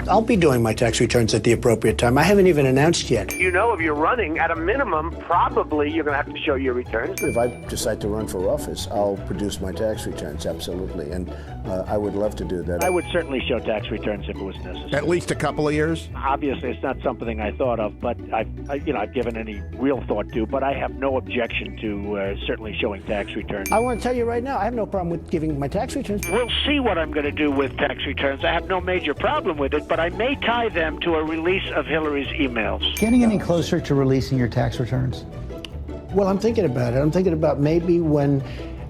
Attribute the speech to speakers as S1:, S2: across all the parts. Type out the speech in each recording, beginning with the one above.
S1: I'll be doing my tax returns at the appropriate time. I haven't even announced yet.
S2: You know, if you're running, at a minimum, probably you're going to have to show your returns.
S1: If I decide to run for office, I'll produce my tax returns, absolutely. And I would love to do that.
S3: I would certainly show tax returns if it was necessary.
S4: At least a couple of years?
S3: Obviously, it's not something I thought of, but I've given any real thought to, but I have no objection to certainly showing tax returns.
S1: I want to tell you right now, I have no problem with giving my tax returns.
S3: We'll see what I'm going to do with tax returns. I have no major problem with it, but I may tie them to a release of Hillary's emails.
S5: Getting any closer to releasing your tax returns?
S1: Well, I'm thinking about it. I'm thinking about maybe when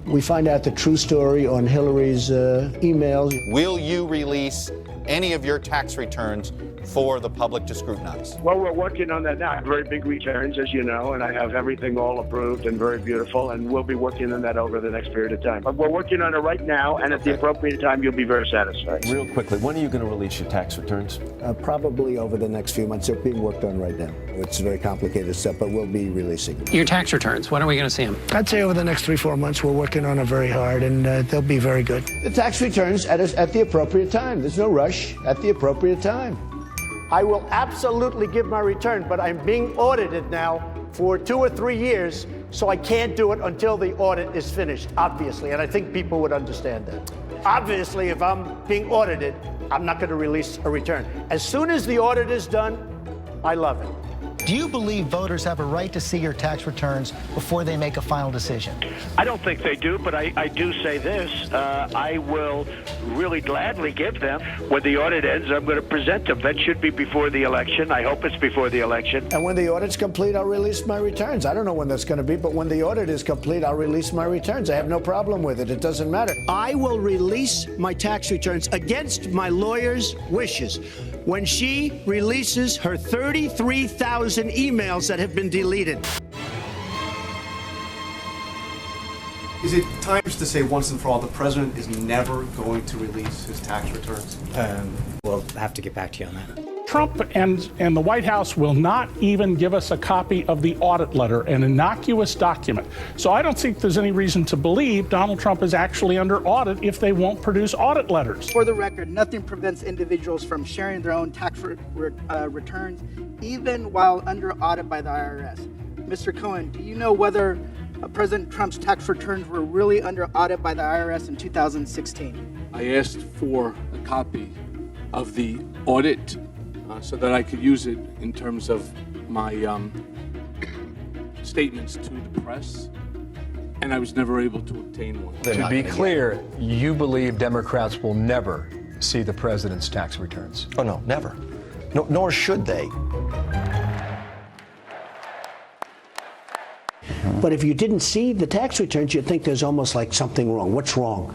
S1: we find out the true story on Hillary's emails.
S6: Will you release any of your tax returns for the public to scrutinize?
S2: Well, we're working on that now. Very big returns, as you know, and I have everything all approved and very beautiful, and we'll be working on that over the next period of time. But we're working on it right now, and at the appropriate time, you'll be very satisfied.
S7: Real quickly, when are you going to release your tax returns?
S1: Probably over the next few months. They're being worked on right now. It's a very complicated stuff, but we'll be releasing.
S8: Your tax returns, when are we going to see them?
S1: I'd say over the next 3-4 months, we're working on it very hard, and they'll be very good. The tax returns at the appropriate time. There's no rush. At the appropriate time. I will absolutely give my return, but I'm being audited now for 2 or 3 years, so I can't do it until the audit is finished, obviously, and I think people would understand that. Obviously, if I'm being audited, I'm not going to release a return. As soon as the audit is done, I love it.
S5: Do you believe voters have a right to see your tax returns before they make a final decision?
S3: I don't think they do, but I do say this. I will really gladly give them. When the audit ends, I'm going to present them. That should be before the election. I hope it's before the election.
S1: And when the audit's complete, I'll release my returns. I don't know when that's going to be, but when the audit is complete, I'll release my returns. I have no problem with it. It doesn't matter. I will release my tax returns against my lawyer's wishes when she releases her 33,000 emails that have been deleted.
S9: Is it time to say once and for all the president is never going to release his tax returns?
S8: We'll have to get back to you on that.
S10: Trump and the White House will not even give us a copy of the audit letter, an innocuous document. So I don't think there's any reason to believe Donald Trump is actually under audit if they won't produce audit letters.
S11: For the record, nothing prevents individuals from sharing their own tax returns, even while under audit by the IRS. Mr. Cohen, do you know whether President Trump's tax returns were really under audit by the IRS in 2016?
S12: I asked for a copy of the audit so that I could use it in terms of my statements to the press, and I was never able to obtain one.
S13: To be clear, you believe Democrats will never see the president's tax returns?
S7: Oh, no, never. No, nor should they.
S1: But if you didn't see the tax returns, you'd think there's almost like something wrong. What's wrong?